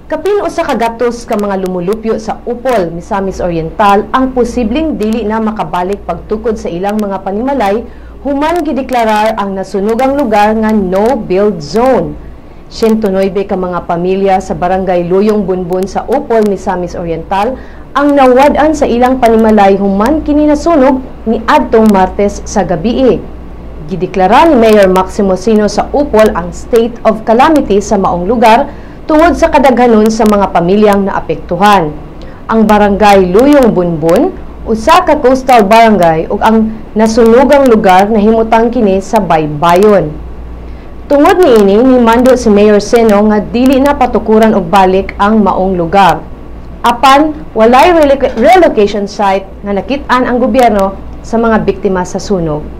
Kapin usa ka gatos ka mga lumulupyo sa Upol, Misamis Oriental ang posibleng dili na makabalik pagtukod sa ilang mga panimalay human gideklarar ang nasunugang lugar nga no-build zone. 109 ka mga pamilya sa barangay Luyong Bunbun sa Upol, Misamis Oriental ang nawad-an sa ilang panimalay human kini nasunog ni adtong Martes sa gabii. Gideklara ni Mayor Maximo Sino sa Upol ang state of calamity sa maong lugar tungod sa kadaghanon sa mga pamilyang naapektuhan. Ang barangay Luyong Bunbun, usa ka coastal barangay ug ang nasunugang lugar na himutang kini sa Baybayon. Tungod niini nimando si Mayor Seno nga dili na patukuran og balik ang maong lugar. Apan walay relocation site nga nakit-an ang gobyerno sa mga biktima sa sunog.